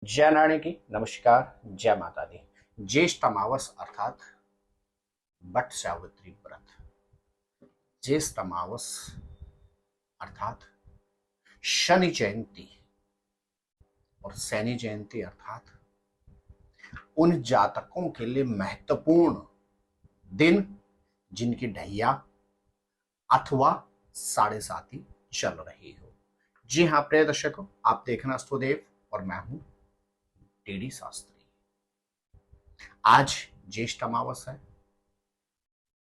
जय नारायण की नमस्कार, जय माता दी। ज्येष्ठ अमावस अर्थात बट सावित्री व्रत। ज्येष्ठ अमावस अर्थात शनि जयंती और शनि जयंती अर्थात उन जातकों के लिए महत्वपूर्ण दिन जिनकी ढैया अथवा साढ़े साथी चल रही हो। जी हाँ प्रिय दर्शकों, आप देखना अस्तुदेव और मैं हूं टीडी शास्त्री। आज ज्येष्ठ अमावस है।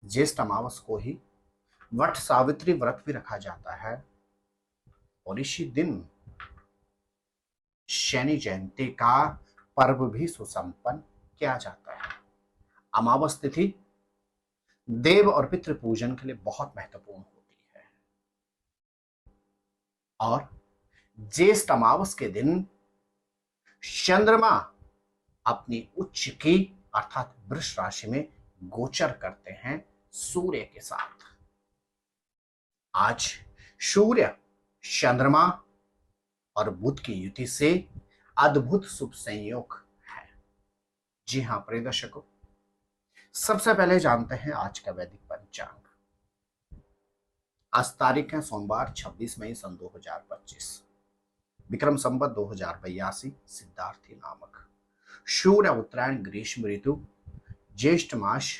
ज्येष्ठ अमावस को ही वट सावित्री व्रत भी रखा जाता है और इसी दिन शनि जयंती का पर्व भी सुसंपन्न किया जाता है। अमावस तिथि देव और पितृ पूजन के लिए बहुत महत्वपूर्ण होती है और ज्येष्ठ अमावस के दिन चंद्रमा अपनी उच्च की अर्थात वृष राशि में गोचर करते हैं सूर्य के साथ। आज सूर्य चंद्रमा और बुध की युति से अद्भुत शुभ संयोग है। जी हां प्रिय दर्शकों, सबसे पहले जानते हैं आज का वैदिक पंचांग। आज तारीख है सोमवार 26 मई सन 2025, विक्रम संवत 2082, सिद्धार्थी नामक, सूर्य उत्तरायण ग्रीष्म ऋतु, ज्येष्ठ मास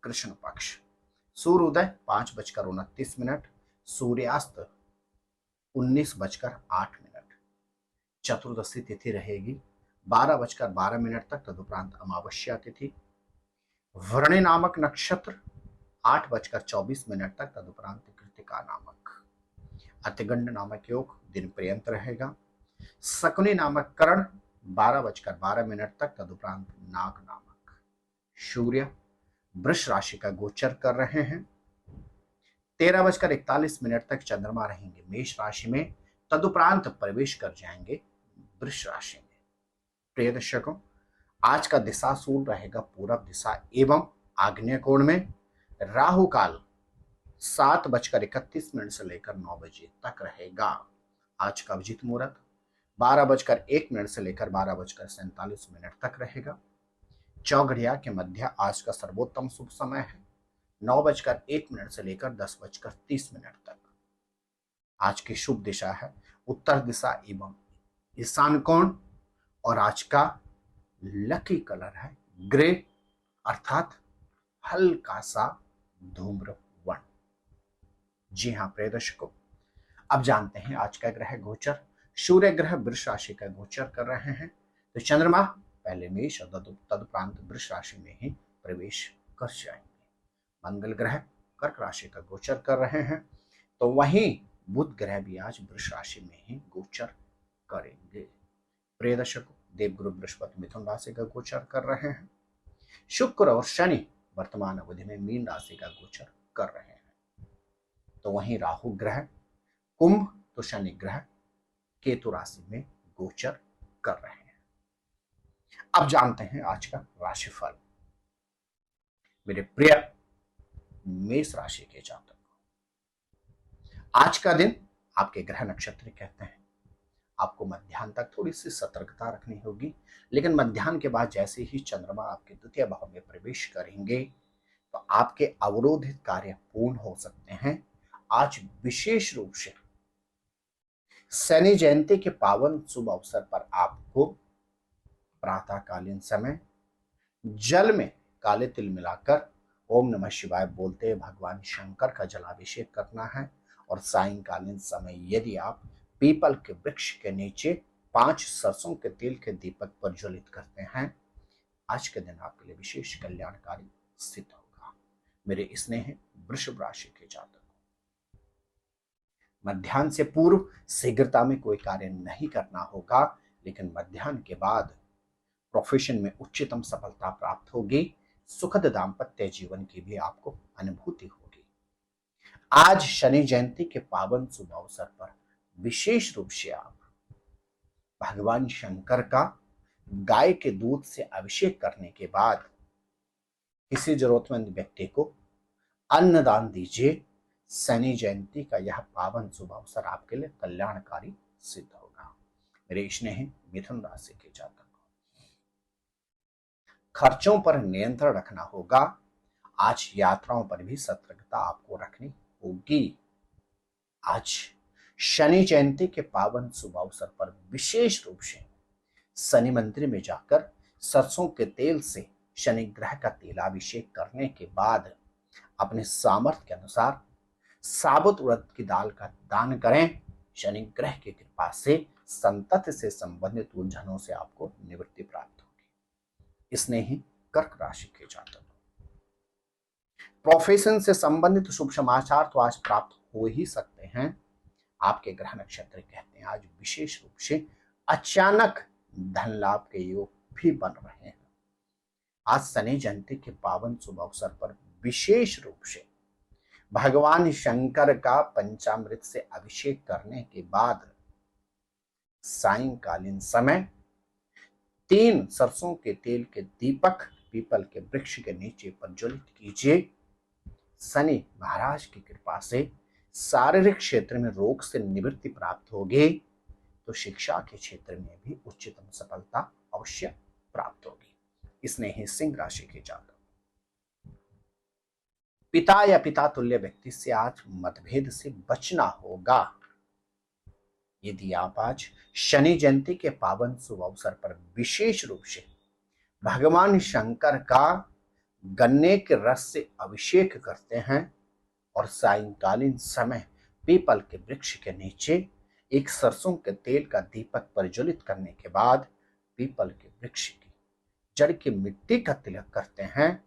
कृष्ण पक्ष, सूर्योदय 5:29, सूर्यास्त 19:08। चतुर्दशी तिथि रहेगी 12:12 तक, तदुपरांत अमावस्या तिथि। वृणी नामक नक्षत्र 8:24 तक, तदुपरांत कृतिका नामक। अतिगंड नामक योग दिन पर्यंत रहेगा। शकुनी नामक करण 12:12 तक, तदुपरांत नाग नामक। सूर्य वृष राशि का गोचर कर रहे हैं। 13:41 तक चंद्रमा रहेंगे मेष राशि में, तदुपरांत प्रवेश कर जाएंगे वृष राशि में। प्रिय दर्शकों, आज का दिशाशूल रहेगा पूरब दिशा एवं आग्नेय कोण में। राहु काल 7:31 से लेकर 9 बजे तक रहेगा। आज का अभिजीत मुहूर्त 12:01 से लेकर 12:47 तक रहेगा। चौघड़िया के मध्य आज का सर्वोत्तम शुभ समय है 9:01 से लेकर 10:30 तक। आज की शुभ दिशा है उत्तर दिशा एवं ईशान कोण और आज का लकी कलर है ग्रे अर्थात हल्का सा धूम्र वर्ण। जी हाँ प्रिय दर्शकों, अब जानते हैं आज का ग्रह गोचर। सूर्य ग्रह वृष राशि का गोचर कर रहे हैं, तो चंद्रमा पहले मेष और तदुपरांत वृष राशि में ही प्रवेश कर जाएंगे। मंगल ग्रह कर्क राशि का गोचर कर रहे हैं, तो वहीं बुध ग्रह भी आज वृष राशि में ही गोचर करेंगे। प्रिय दर्शकों, देवगुरु बृहस्पति मिथुन राशि का गोचर कर रहे हैं। शुक्र और शनि वर्तमान अवधि में मीन राशि का गोचर कर रहे हैं, तो वहीं राहु ग्रह कुंभ तो शनि ग्रह केतु राशि में गोचर कर रहे हैं। अब जानते हैं आज का राशिफल। मेरे प्रिय मेष राशि के जातक, आज का दिन आपके ग्रह नक्षत्र कहते हैं आपको मध्याह्न तक थोड़ी सी सतर्कता रखनी होगी, लेकिन मध्याह्न के बाद जैसे ही चंद्रमा आपके द्वितीय भाव में प्रवेश करेंगे तो आपके अवरोधित कार्य पूर्ण हो सकते हैं। आज विशेष रूप से शनि जयंती के पावन शुभ अवसर पर आपको प्रातःकालीन समय जल में काले तिल मिलाकर ओम नमः शिवाय बोलते भगवान शंकर का जलाभिषेक करना है। और सायंकालीन समय यदि आप पीपल के वृक्ष के नीचे 5 सरसों के तेल के दीपक प्रज्वलित करते हैं, आज के दिन आपके लिए विशेष कल्याणकारी सिद्ध होगा। मेरे स्नेह वृषभ राशि के जातक, मध्याह्न से पूर्व शीघ्रता में कोई कार्य नहीं करना होगा, लेकिन मध्याह्न के बाद प्रोफेशन में उच्चतम सफलता प्राप्त होगी। सुखद दाम्पत्य जीवन की भी आपको अनुभूति होगी। आज शनि जयंती के पावन शुभ अवसर पर विशेष रूप से आप भगवान शंकर का गाय के दूध से अभिषेक करने के बाद किसी जरूरतमंद व्यक्ति को अन्नदान दीजिए। शनि जयंती का यह पावन शुभ अवसर आपके लिए कल्याणकारी सिद्ध होगा। मेरे स्नेह मिथुन राशि के जातक, खर्चों पर नियंत्रण रखना होगा। आज यात्राओं पर भी सतर्कता आपको रखनी होगी। आज शनि जयंती के पावन शुभ अवसर पर विशेष रूप से शनि मंदिर में जाकर सरसों के तेल से शनि ग्रह का तेलाभिषेक करने के बाद अपने सामर्थ्य के अनुसार साबुत उड़द की दाल का दान करें। शनि ग्रह की कृपा से संतति से संबंधित उलझनों से आपको निवृत्ति प्राप्त होगी। इसने ही कर्क राशि के जातक प्रोफेशन से संबंधित शुभ समाचार तो आज प्राप्त हो ही सकते हैं। आपके ग्रह नक्षत्र कहते हैं आज विशेष रूप से अचानक धन लाभ के योग भी बन रहे हैं। आज शनि जयंती के पावन शुभ अवसर पर विशेष रूप से भगवान शंकर का पंचामृत से अभिषेक करने के बाद सायंकालीन समय 3 सरसों के तेल के दीपक पीपल के वृक्ष के नीचे प्रज्वलित कीजिए। शनि महाराज की कृपा से शारीरिक क्षेत्र में रोग से निवृत्ति प्राप्त होगी, तो शिक्षा के क्षेत्र में भी उच्चतम सफलता अवश्य प्राप्त होगी। इसने ही सिंह राशि के जातक पिता या पिता तुल्य व्यक्ति से आज मतभेद से बचना होगा। यदि आप आज शनि जयंती के पावन शुभ अवसर पर विशेष रूप से भगवान शंकर का गन्ने के रस से अभिषेक करते हैं और सायंकालीन समय पीपल के वृक्ष के नीचे एक सरसों के तेल का दीपक प्रज्वलित करने के बाद पीपल के वृक्ष की जड़ की मिट्टी का तिलक करते हैं,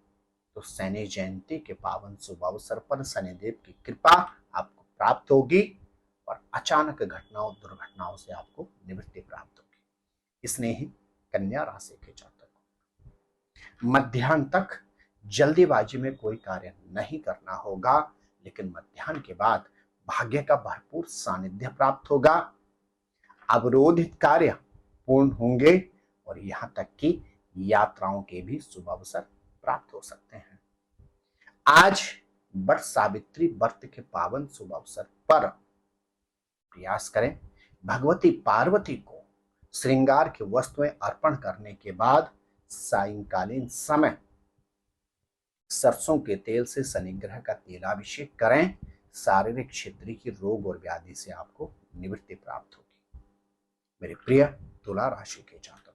तो शनि जयंती के पावन शुभ अवसर पर शनिदेव की कृपा आपको प्राप्त होगी और अचानक घटनाओं दुर्घटनाओं से आपको निवृत्ति प्राप्त होगी। इसने ही कन्या राशि के जातक मध्याह्न तक जल्दीबाजी में कोई कार्य नहीं करना होगा, लेकिन मध्याह्न के बाद भाग्य का भरपूर सानिध्य प्राप्त होगा। अवरोधित कार्य पूर्ण होंगे और यहां तक कि यात्राओं के भी शुभ अवसर प्राप्त हो सकते हैं। आज वट सावित्री व्रत के पावन शुभ अवसर पर प्रयास करें भगवती पार्वती को श्रृंगार की वस्तुएं अर्पण करने के बाद सायंकालीन समय सरसों के तेल से शनि ग्रह का तेलाभिषेक करें। शारीरिक क्षेत्र की रोग और व्याधि से आपको निवृत्ति प्राप्त होगी। मेरे प्रिय तुला राशि के जातक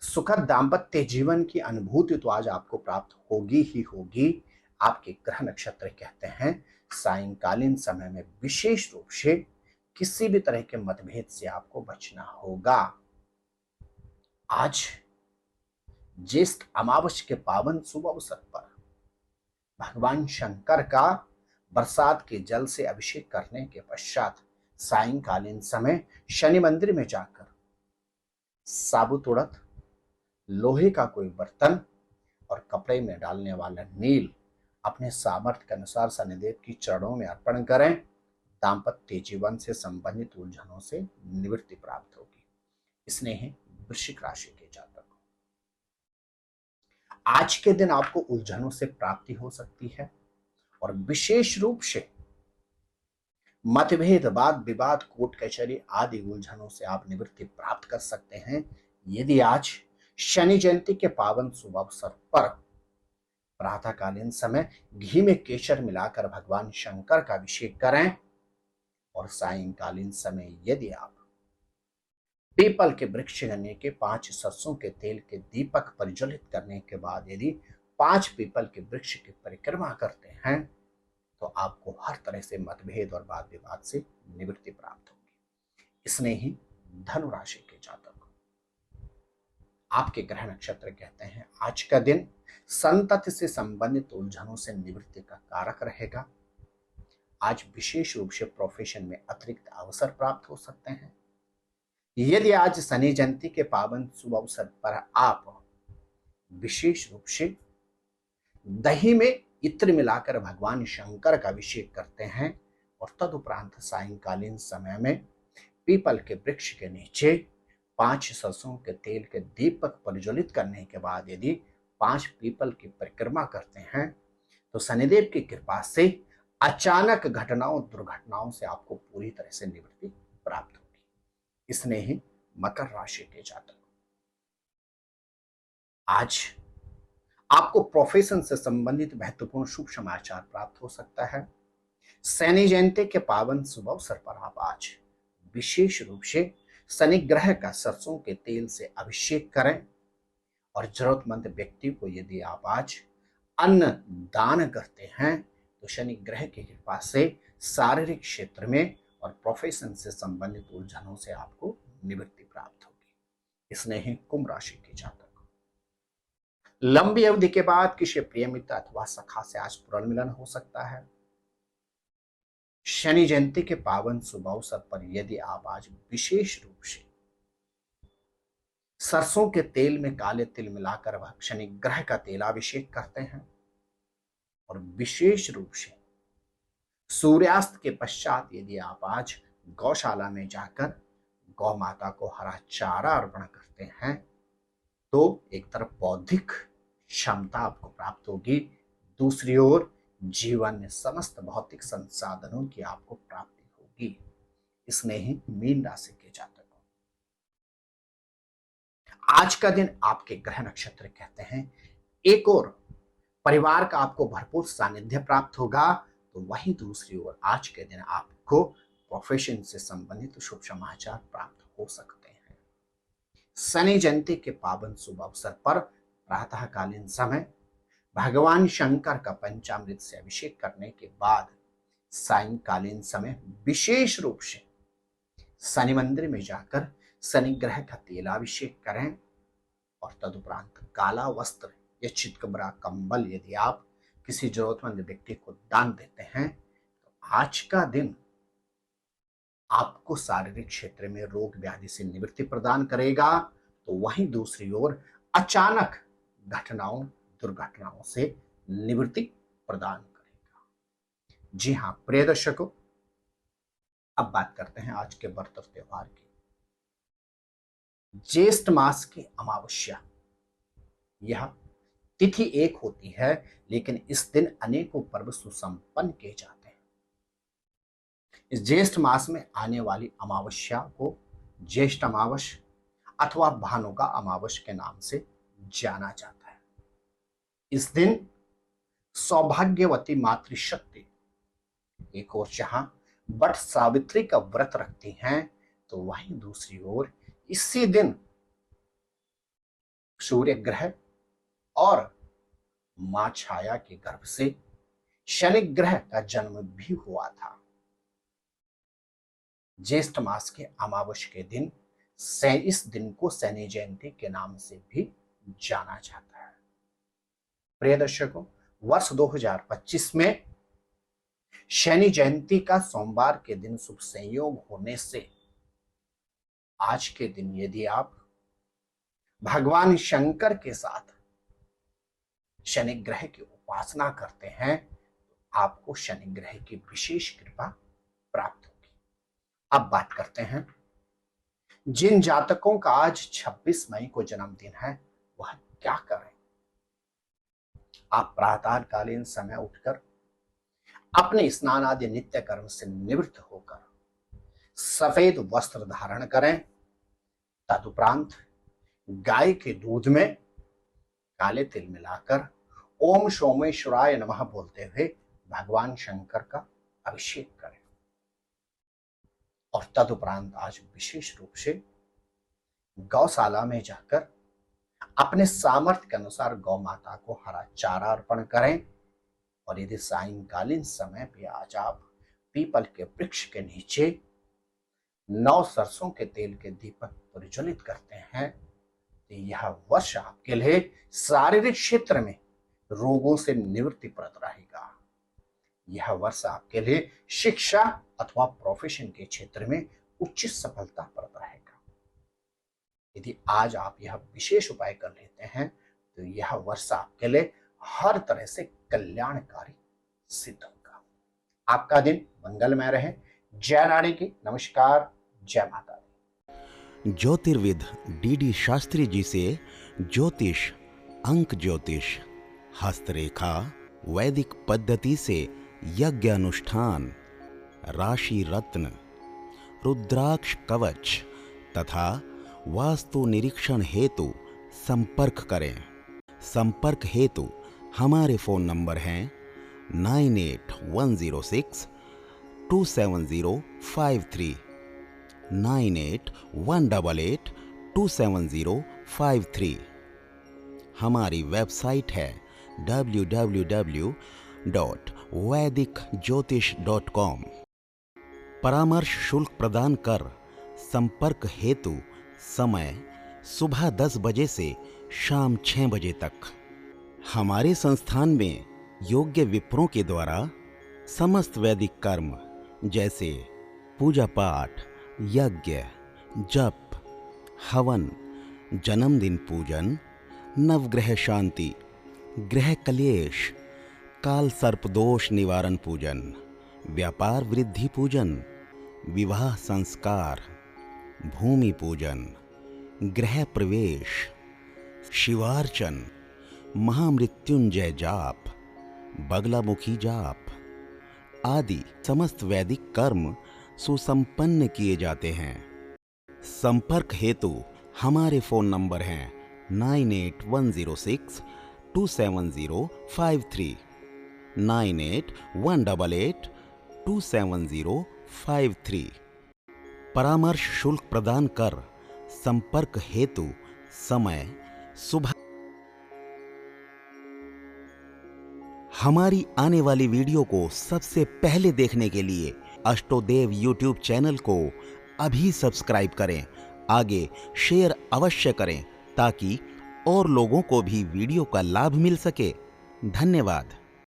सुखद दाम्पत्य जीवन की अनुभूति तो आज आपको प्राप्त होगी ही होगी। आपके ग्रह नक्षत्र कहते हैं सायंकालीन समय में विशेष रूप से किसी भी तरह के मतभेद से आपको बचना होगा। आज ज्येष्ठ अमावस्या के पावन शुभ अवसर पर भगवान शंकर का बरसात के जल से अभिषेक करने के पश्चात सायंकालीन समय शनि मंदिर में जाकर साबुत उड़द, लोहे का कोई बर्तन और कपड़े में डालने वाला नील अपने सामर्थ्य के अनुसार शनिदेव की चरणों में अर्पण करें। दाम्पत्य जीवन से संबंधित उलझनों से निवृत्ति प्राप्त होगी। इसने ही वृश्चिक राशि के जातक आज के दिन आपको उलझनों से प्राप्ति हो सकती है और विशेष रूप से मतभेद, वाद विवाद, कोर्ट कचहरी आदि उलझनों से आप निवृत्ति प्राप्त कर सकते हैं यदि आज शनि जयंती के पावन शुभ अवसर पर प्रातःकालीन समय घी में केसर मिलाकर भगवान शंकर का अभिषेक करें और सायंकालीन समय यदि आप पीपल के वृक्ष गन्ने के 5 सरसों के तेल के दीपक प्रज्वलित करने के बाद यदि 5 पीपल के वृक्ष की परिक्रमा करते हैं, तो आपको हर तरह से मतभेद और वाद विवाद से निवृत्ति प्राप्त होगी। इसने ही धनु राशि के जातक आपके ग्रह नक्षत्र कहते हैं आज का दिन संतति से संबंधित उलझनों से निवृत्ति का कारक रहेगा। आज विशेष रूप से प्रोफेशन में अतिरिक्त अवसर प्राप्त हो सकते हैं। यदि आज शनि जयंती के पावन शुभ अवसर पर आप विशेष रूप से दही में इत्र मिलाकर भगवान शंकर का अभिषेक करते हैं और तदुपरांत सायंकालीन समय में पीपल के वृक्ष के नीचे 5 सरसों के तेल के दीपक प्रज्वलित करने के बाद यदि 5 पीपल की परिक्रमा करते हैं, तो शनिदेव की कृपा से अचानक घटनाओं दुर्घटनाओं से आपको पूरी तरह से निवृत्ति प्राप्त होगी। इसने ही मकर राशि के जातक आज आपको प्रोफेशन से संबंधित महत्वपूर्ण शुभ समाचार प्राप्त हो सकता है। शनि जयंती के पावन शुभ अवसर पर आप आज विशेष रूप से शनि ग्रह का सरसों के तेल से अभिषेक करें और जरूरतमंद व्यक्ति को यदि आप आज अन्न दान करते हैं तो शनि ग्रह की कृपा से शारीरिक क्षेत्र में और प्रोफेशन से संबंधित उलझनों से आपको निवृत्ति प्राप्त होगी। इसने ही कुंभ राशि के जातक लंबी अवधि के बाद किसी प्रिय मित्र अथवा सखा से आज पुनर्मिलन हो सकता है। शनि जयंती के पावन शुभ अवसर पर यदि आप आज विशेष रूप से सरसों के तेल में काले तिल मिलाकर शनि ग्रह का तेलाभिषेक करते हैं और विशेष रूप से सूर्यास्त के पश्चात यदि आप आज गौशाला में जाकर गौ माता को हरा चारा अर्पण करते हैं तो एक तरफ बौद्धिक क्षमता आपको प्राप्त होगी, दूसरी ओर जीवन में समस्त भौतिक संसाधनों की आपको प्राप्ति होगी। इसने ही मीन राशि के जातकों आज का दिन आपके ग्रह नक्षत्र कहते हैं। एक और परिवार का आपको भरपूर सानिध्य प्राप्त होगा तो वहीं दूसरी ओर आज के दिन आपको प्रोफेशन से संबंधित शुभ समाचार प्राप्त हो सकते हैं। शनि जयंती के पावन शुभ अवसर पर प्रातःकालीन समय भगवान शंकर का पंचामृत से अभिषेक करने के बाद सायंकालीन समय विशेष रूप से शनि मंदिर में जाकर शनि ग्रह का तेलाभिषेक करें और तदुपरांत काला वस्त्र या चितकबरा कंबल यदि आप किसी जरूरतमंद व्यक्ति को दान देते हैं तो आज का दिन आपको शारीरिक क्षेत्र में रोग व्याधि से निवृत्ति प्रदान करेगा तो वहीं दूसरी ओर अचानक घटनाओं दुर्घटनाओं से निवृत्ति प्रदान करेगा। जी हाँ प्रिय दर्शकों, अब बात करते हैं आज के व्रत त्योहार की। ज्येष्ठ मास की अमावस्या यह तिथि एक होती है लेकिन इस दिन अनेकों पर्व सुसंपन्न किए जाते हैं। इस ज्येष्ठ मास में आने वाली अमावस्या को ज्येष्ठ अमावस अथवा भानुका अमावस के नाम से जाना जाता है। इस दिन सौभाग्यवती मातृशक्ति एक ओर जहां वट सावित्री का व्रत रखती हैं तो वहीं दूसरी ओर इसी दिन सूर्य ग्रह और मां छाया के गर्भ से शनि ग्रह का जन्म भी हुआ था। ज्येष्ठ मास के अमावस के दिन इस दिन को शनि जयंती के नाम से भी जाना जाता है। प्रिय दर्शकों, वर्ष 2025 में शनि जयंती का सोमवार के दिन शुभ संयोग होने से आज के दिन यदि आप भगवान शंकर के साथ शनि ग्रह की उपासना करते हैं तो आपको शनि ग्रह की विशेष कृपा प्राप्त होगी। अब बात करते हैं जिन जातकों का आज 26 मई को जन्मदिन है वह क्या करें। आप प्रातःकालीन समय उठकर अपने स्नान आदि नित्य कर्म से निवृत्त होकर सफेद वस्त्र धारण करें। तदुपरांत गाय के दूध में काले तिल मिलाकर ओम सोमेश्वराय नमः बोलते हुए भगवान शंकर का अभिषेक करें और तदुपरांत आज विशेष रूप से गौशाला में जाकर अपने सामर्थ्य के अनुसार गौ माता को हरा चारा अर्पण करें और यदि सायंकालीन समय पे आज आप पीपल के वृक्ष के नीचे 9 सरसों के तेल के दीपक प्रज्वलित करते हैं तो यह वर्ष आपके लिए शारीरिक क्षेत्र में रोगों से निवृत्तिप्रद रहेगा। यह वर्ष आपके लिए शिक्षा अथवा प्रोफेशन के क्षेत्र में उच्च सफलता प्रद रहेगा। यदि आज आप यह विशेष उपाय कर लेते हैं तो यह वर्ष आपके लिए हर तरह से कल्याणकारी सिद्ध होगा। आपका दिन मंगलमय रहे। जय रानी की नमस्कार, जय माता दी। ज्योतिर्विद डीडी शास्त्री जी से ज्योतिष, अंक ज्योतिष, हस्तरेखा, वैदिक पद्धति से यज्ञ अनुष्ठान, राशि रत्न, रुद्राक्ष कवच तथा वास्तु निरीक्षण हेतु संपर्क करें। संपर्क हेतु हमारे फ़ोन नंबर हैं 9810627053, 9818827053। हमारी वेबसाइट है www.vedicjyotish.com। परामर्श शुल्क प्रदान कर संपर्क हेतु समय सुबह 10 बजे से शाम 6 बजे तक। हमारे संस्थान में योग्य विप्रों के द्वारा समस्त वैदिक कर्म जैसे पूजा पाठ, यज्ञ, जप, हवन, जन्मदिन पूजन, नवग्रह शांति, ग्रह कलेश, काल सर्प दोष निवारण पूजन, व्यापार वृद्धि पूजन, विवाह संस्कार, भूमि पूजन, गृह प्रवेश, शिवार्चन, महामृत्युंजय जाप, बगलामुखी जाप आदि समस्त वैदिक कर्म सुसंपन्न किए जाते हैं। संपर्क हेतु हमारे फ़ोन नंबर हैं 9810627053, 9818827053। परामर्श शुल्क प्रदान कर संपर्क हेतु समय सुबह। हमारी आने वाली वीडियो को सबसे पहले देखने के लिए अष्टोदेव यूट्यूब चैनल को अभी सब्सक्राइब करें। आगे शेयर अवश्य करें ताकि और लोगों को भी वीडियो का लाभ मिल सके। धन्यवाद।